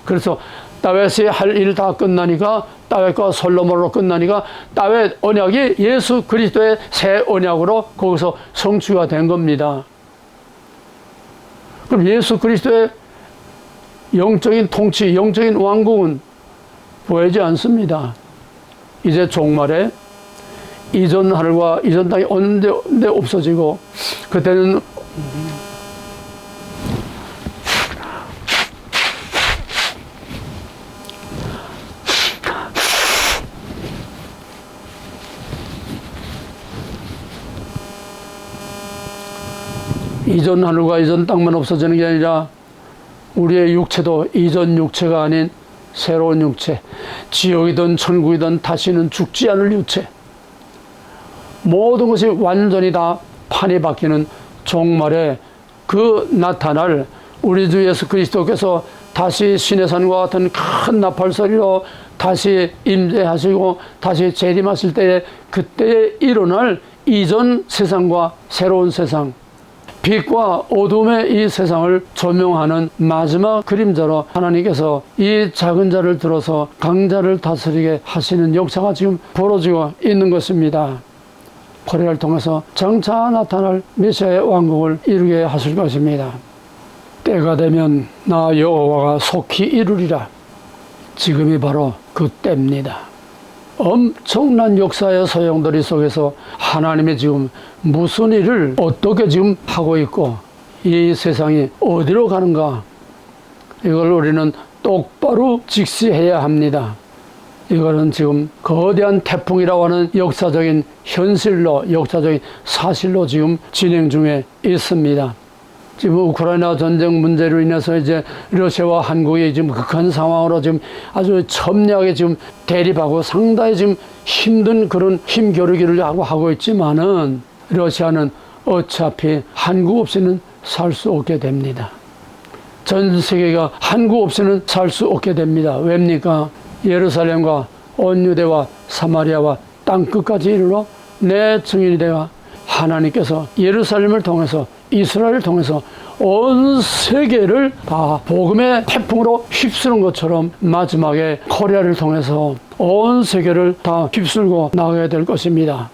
그래서 다윗이 할 일 다 끝나니까, 다윗과 솔로몬으로 끝나니까 다윗 언약이 예수 그리스도의 새 언약으로 거기서 성취가 된 겁니다. 그럼 예수 그리스도의 영적인 통치, 영적인 왕국은 보이지 않습니다. 이제 종말에 이전 하늘과 이전 땅이 언제 없어지고, 그때는 이전 하늘과 이전 땅만 없어지는 게 아니라 우리의 육체도 이전 육체가 아닌 새로운 육체, 지옥이든 천국이든 다시는 죽지 않을 육체, 모든 것이 완전히 다 판이 바뀌는 종말에 그 나타날 우리 주 예수 그리스도께서 다시 시내산과 같은 큰 나팔소리로 다시 임재하시고 다시 재림하실 때에, 그때에 일어날 이전 세상과 새로운 세상, 빛과 어둠의 이 세상을 조명하는 마지막 그림자로 하나님께서 이 작은 자를 들어서 강자를 다스리게 하시는 역사가 지금 벌어지고 있는 것입니다. 코리아를 통해서 장차 나타날 메시아의 왕국을 이루게 하실 것입니다. 때가 되면 나 여호와가 속히 이루리라. 지금이 바로 그 때입니다. 엄청난 역사의 소용돌이 속에서 하나님이 지금 무슨 일을 어떻게 지금 하고 있고 이 세상이 어디로 가는가, 이걸 우리는 똑바로 직시해야 합니다. 이거는 지금 거대한 태풍이라고 하는 역사적인 현실로, 역사적인 사실로 지금 진행 중에 있습니다. 지금 우크라이나 전쟁 문제로 인해서 이제 러시아와 한국이 지금 극한 상황으로 지금 아주 첨예하게 지금 대립하고 상당히 지금 힘든 그런 힘겨루기를 하고 있지만은, 러시아는 어차피 한국 없이는 살 수 없게 됩니다. 전 세계가 한국 없이는 살 수 없게 됩니다. 왜입니까? 예루살렘과 온 유대와 사마리아와 땅끝까지 이르러 내 증인이 되어 하나님께서 예루살렘을 통해서, 이스라엘을 통해서 온 세계를 다 복음의 태풍으로 휩쓰는 것처럼 마지막에 코리아를 통해서 온 세계를 다 휩쓸고 나가야 될 것입니다.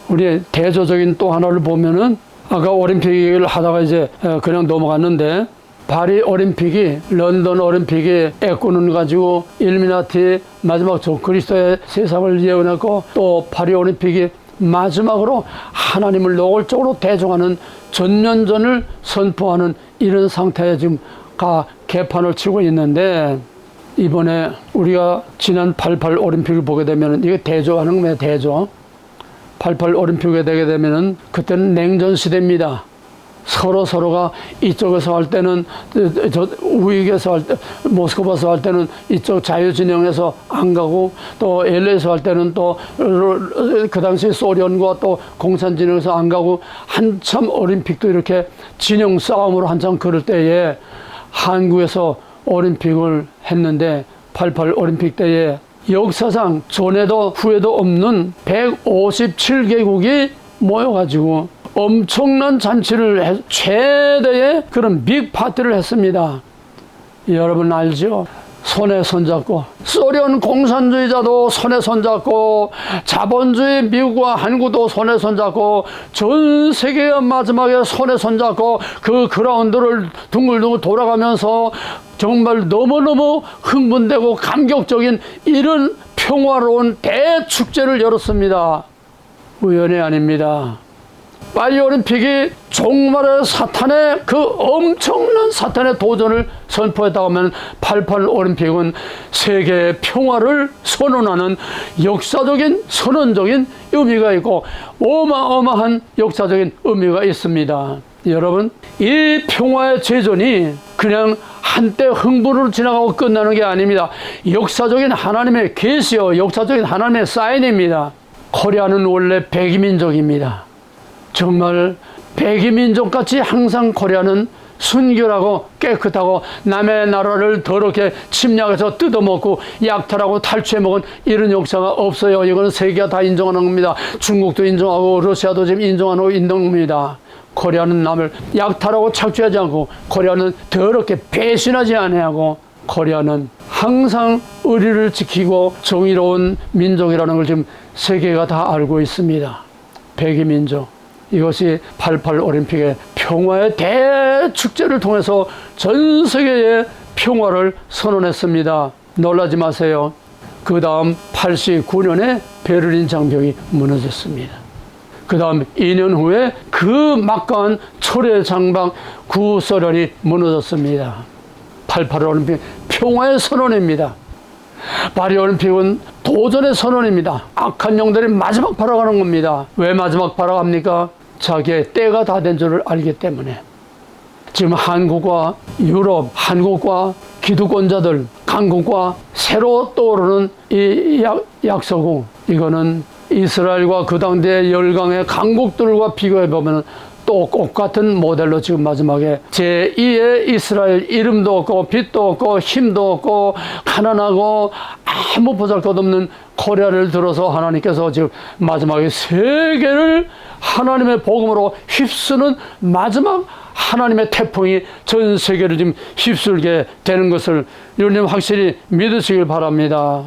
우리 대조적인 또 하나를 보면은, 아까 올림픽을 하다가 이제 그냥 넘어갔는데, 파리 올림픽이, 런던 올림픽이 애꾸는 가지고 일루미나티 마지막 저 그리스도의 세상을 예언했고, 또 파리 올림픽이 마지막으로 하나님을 노골적으로 대종하는 전면전을 선포하는 이런 상태에 지금 개판을 치고 있는데, 이번에 우리가 지난 88 올림픽을 보게 되면, 이게 대조하는 거예요, 대조. 88 올림픽에 되게 되면은 그때는 냉전 시대입니다. 서로가 이쪽에서 할 때는, 저 우익에서 할 때, 모스크바에서 할 때는 이쪽 자유진영에서 안 가고, 또 LA에서 할 때는 또 그 당시 소련과 또 공산진영에서 안 가고, 한참 올림픽도 이렇게 진영 싸움으로 한참 그럴 때에 한국에서 올림픽을 했는데, 88 올림픽 때에 역사상 전에도 후에도 없는 157개국이 모여가지고 엄청난 잔치를 최대의 그런 빅 파티를 했습니다. 여러분 알죠? 손에 손잡고, 소련 공산주의자도 손에 손잡고, 자본주의 미국과 한국도 손에 손잡고, 전 세계가 마지막에 손에 손잡고 그 그라운드를 둥글둥글 돌아가면서 정말 너무너무 흥분되고 감격적인 이런 평화로운 대축제를 열었습니다. 우연이 아닙니다. 파리 올림픽이 종말의 사탄의 그 엄청난 사탄의 도전을 선포했다고 하면, 88 올림픽은 세계의 평화를 선언하는 역사적인 선언적인 의미가 있고 어마어마한 역사적인 의미가 있습니다. 여러분, 이 평화의 제전이 그냥 한때 흥분으로 지나가고 끝나는 게 아닙니다. 역사적인 하나님의 계시요, 역사적인 하나님의 사인입니다. 코리아는 원래 백이민족입니다. 정말 백이민족같이 항상 코리아는 순결하고 깨끗하고 남의 나라를 더럽게 침략해서 뜯어먹고 약탈하고 탈취해먹은 이런 역사가 없어요. 이거는 세계가 다 인정하는 겁니다. 중국도 인정하고 러시아도 지금 인정하고 있는 겁니다. 코리아는 남을 약탈하고 착취하지 않고, 코리아는 더럽게 배신하지 아니하고, 코리아는 항상 의리를 지키고 정의로운 민족이라는 걸 지금 세계가 다 알고 있습니다. 백이민족. 이것이 88 올림픽의 평화의 대축제를 통해서 전 세계에 평화를 선언했습니다. 놀라지 마세요. 그 다음 89년에 베를린 장벽이 무너졌습니다. 그 다음 2년 후에 그 막강한 철의 장방 구소련이 무너졌습니다. 88 올림픽 평화의 선언입니다. 파리 올림픽은 도전의 선언입니다. 악한 영들이 마지막 발악하는 겁니다. 왜 마지막 발악합니까? 자기의 때가 다 된 줄을 알기 때문에. 지금 한국과 유럽, 한국과 기득권자들, 강국과 새로 떠오르는 이 약소국, 이거는 이스라엘과 그 당대 열강의 강국들과 비교해보면 또 똑같은 모델로 지금 마지막에 제2의 이스라엘, 이름도 없고 빛도 없고 힘도 없고 가난하고 아무 보잘것없는 코리아를 들어서 하나님께서 지금 마지막에 세계를 하나님의 복음으로 휩쓰는 마지막 하나님의 태풍이 전 세계를 지금 휩쓸게 되는 것을 여러분 확실히 믿으시길 바랍니다.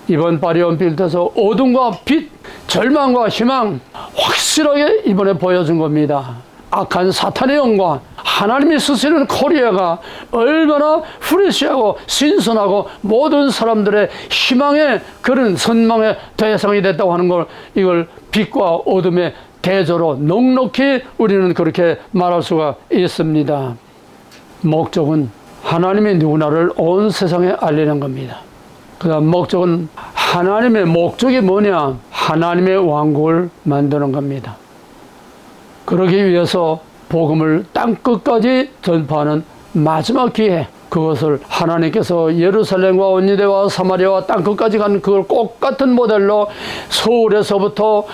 이번 파리 올림픽을 통해서 어둠과 빛, 절망과 희망 확실하게 이번에 보여준 겁니다. 악한 사탄의 영과 하나님이 쓰시는 코리아가 얼마나 프레시하고 신선하고 모든 사람들의 희망의 그런 선망의 대상이 됐다고 하는 걸, 이걸 빛과 어둠의 대조로 넉넉히 우리는 그렇게 말할 수가 있습니다. 목적은 하나님이 누구나를 온 세상에 알리는 겁니다. 그 다음 목적은, 하나님의 목적이 뭐냐? 하나님의 왕국을 만드는 겁니다. 그러기 위해서 복음을 땅끝까지 전파하는 마지막 기회, 그것을 하나님께서 예루살렘과 온유대와 사마리아와 땅끝까지 간 그걸 똑같은 모델로 서울에서부터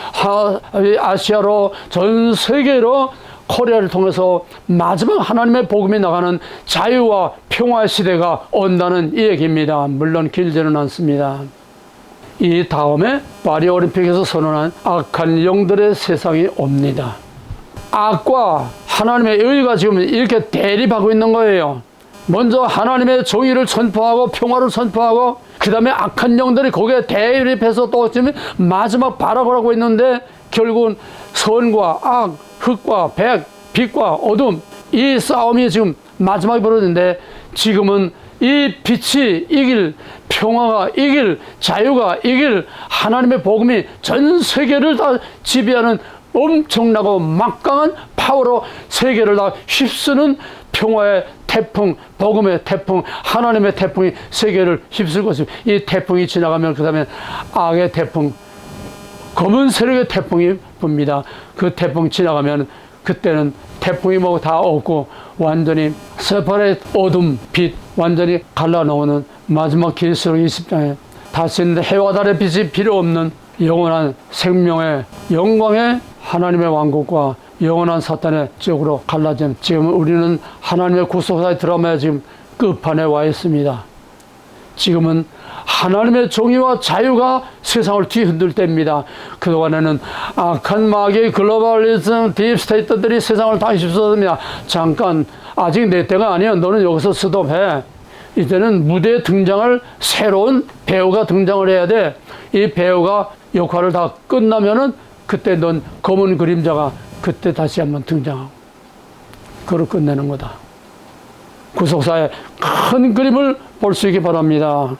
아시아로 전 세계로 코리아를 통해서 마지막 하나님의 복음이 나가는 자유와 평화의 시대가 온다는 이 얘기입니다. 물론 길지는 않습니다. 이 다음에 파리 올림픽에서 선언한 악한 영들의 세상이 옵니다. 악과 하나님의 의가 지금 이렇게 대립하고 있는 거예요. 먼저 하나님의 정의를 선포하고 평화를 선포하고, 그 다음에 악한 영들이 거기에 대립해서 또 지금 마지막 발악을 하고 있는데, 결국은 선과 악, 흑과 백, 빛과 어둠, 이 싸움이 지금 마지막에 벌어지는데, 지금은 이 빛이 이길, 평화가 이길, 자유가 이길 하나님의 복음이 전 세계를 다 지배하는 엄청나고 막강한 파워로 세계를 다 휩쓰는 평화의 태풍, 복음의 태풍, 하나님의 태풍이 세계를 휩쓸 것입니다. 이 태풍이 지나가면 그 다음에 악의 태풍, 검은 세력의 태풍이 붑니다. 그 태풍 지나가면 그때는 태풍이 뭐 다 없고 완전히 세파레 어둠, 빛 완전히 갈라놓는 마지막 계시록 20장에 다시는 해와 달의 빛이 필요 없는 영원한 생명의 영광의 하나님의 왕국과 영원한 사탄의 지옥으로 갈라진, 지금 우리는 하나님의 구속사의 드라마에 지금 끝판에 와 있습니다. 지금은 하나님의 정의와 자유가 세상을 뒤흔들 때입니다. 그동안에는 악한 마귀, 글로벌리즘, 딥스테이트들이 세상을 다 휩쓸었습니다. 잠깐, 아직 내 때가 아니야. 너는 여기서 스톱해. 이제는 무대에 등장할 새로운 배우가 등장을 해야 돼. 이 배우가 역할을 다 끝나면은 그때 넌 검은 그림자가 그때 다시 한번 등장하고, 그걸 끝내는 거다. 구속사의 큰 그림을 볼 수 있기 바랍니다.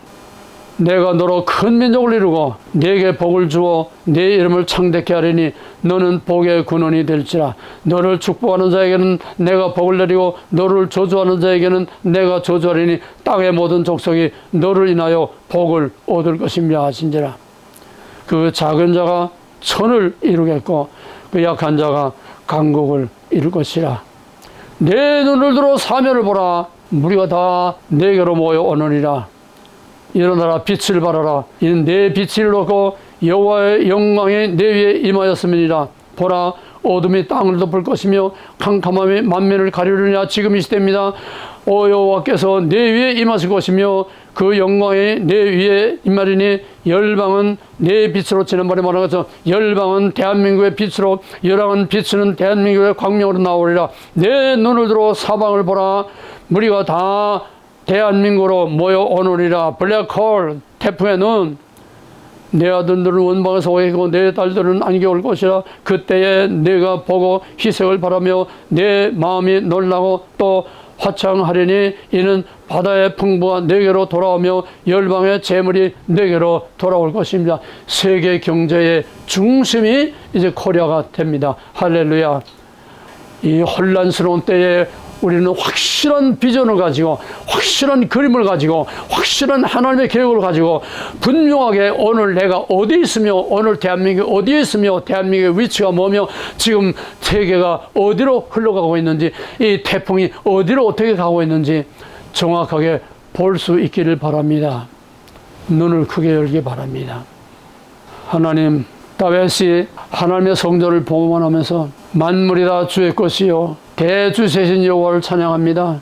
내가 너로 큰 민족을 이루고 네게 복을 주어 네 이름을 창대케 하리니 너는 복의 근원이 될지라. 너를 축복하는 자에게는 내가 복을 내리고 너를 저주하는 자에게는 내가 저주하리니 땅의 모든 족속이 너를 인하여 복을 얻을 것이며 하신지라. 그 작은 자가 천을 이루겠고 그 약한 자가 강국을 이룰 것이라. 내 눈을 들어 사면을 보라. 무리가 다 내게로 모여 오느니라. 일어나라, 빛을 발하라. 이는 내 빛을 놓고 여호와의 영광이 내 위에 임하였음이니라. 보라, 어둠이 땅을 덮을 것이며 캄캄함이 만면을 가리려냐. 지금 이 시대입니다. 오 여호와께서 내 위에 임하실 것이며 그 영광이 내 위에 임하리니 열방은 내 빛으로, 지난번에 말한 것처럼 열방은 대한민국의 빛으로, 열방은 비추는 대한민국의 광명으로 나오리라. 내 눈을 들어 사방을 보라. 무리가 다 대한민국으로 모여오느니라. 블랙홀, 태풍의 눈. 내 아들들은 원방에서 오고 내 딸들은 안개 올 것이라. 그때에 내가 보고 희색을 바라며 내 마음이 놀라고 또 화창하리니 이는 바다의 풍부가 내게로 돌아오며 열방의 재물이 내게로 돌아올 것입니다. 세계 경제의 중심이 이제 코리아가 됩니다. 할렐루야. 이 혼란스러운 때에 우리는 확실한 비전을 가지고, 확실한 그림을 가지고, 확실한 하나님의 계획을 가지고 분명하게 오늘 내가 어디 있으며, 오늘 대한민국이 어디에 있으며, 대한민국의 위치가 뭐며, 지금 세계가 어디로 흘러가고 있는지, 이 태풍이 어디로 어떻게 가고 있는지 정확하게 볼 수 있기를 바랍니다. 눈을 크게 열기 바랍니다. 하나님, 다윗이 하나님의 성전을 봉헌하면서 만물이 다 주의 것이요 대주세신 여호와를 찬양합니다.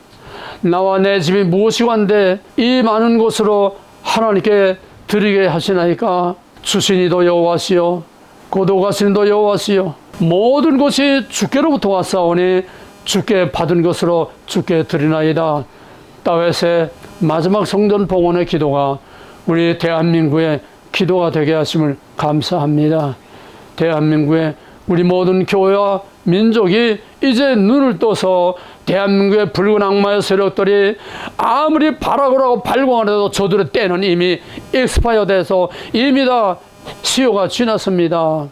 나와 내 집이 무엇이관데 이 많은 곳으로 하나님께 드리게 하시나이까. 주신이도 여호와시요 곧 오가시는도 여호와시요 모든 것이 주께로부터 왔사오니 주께 받은 것으로 주께 드리나이다. 다윗의 마지막 성전 봉헌의 기도가 우리 대한민국의 기도가 되게 하심을 감사합니다. 대한민국의 우리 모든 교회와 민족이 이제 눈을 떠서 대한민국의 붉은 악마의 세력들이 아무리 발악을 하고 발광을 해도 저들의 때는 이미 익스파이어 돼서 이미 다 시효가 지났습니다.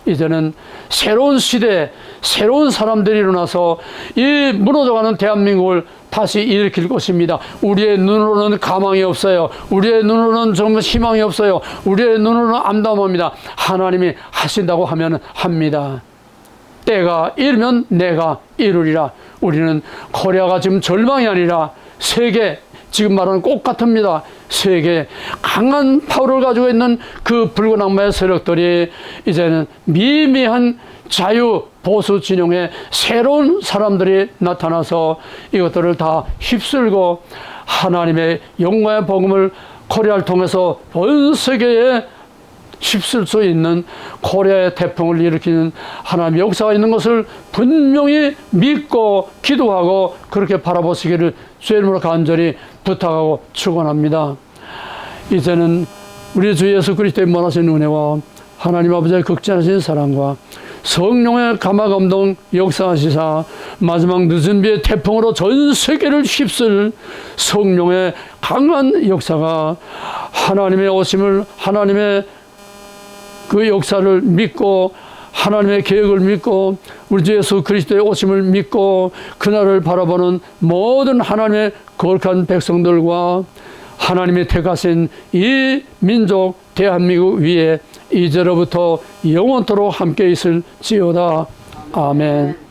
이제는 새로운 시대, 새로운 사람들이 일어나서 이 무너져가는 대한민국을 다시 일으킬 것입니다. 우리의 눈으로는 가망이 없어요. 우리의 눈으로는 정말 희망이 없어요. 우리의 눈으로는 암담합니다. 하나님이 하신다고 하면 합니다. 때가 이르면 내가 이루리라. 우리는 코리아가 지금 절망이 아니라 세계, 지금 말하는 꽃 같습니다. 세계 강한 파워를 가지고 있는 그 붉은 악마의 세력들이 이제는 미미한 자유 보수 진영의 새로운 사람들이 나타나서 이것들을 다 휩쓸고 하나님의 영광의 복음을 코리아를 통해서 전 세계에 휩쓸 수 있는 코리아의 태풍을 일으키는 하나님의 역사가 있는 것을 분명히 믿고 기도하고 그렇게 바라보시기를 주의 이름으로 간절히 부탁하고 축원합니다. 이제는 우리 주 예수 그리스도의 무한하신 은혜와 하나님 아버지의 극진하신 사랑과 성령의 감화감동 역사하시사 마지막 늦은 비의 태풍으로 전 세계를 휩쓸 성령의 강한 역사가 하나님의 오심을, 하나님의 그 역사를 믿고 하나님의 계획을 믿고 우리 주 예수 그리스도의 오심을 믿고 그날을 바라보는 모든 하나님의 거룩한 백성들과 하나님이 택하신 이 민족 대한민국 위에 이제로부터 영원토록 함께 있을지어다. 아멘.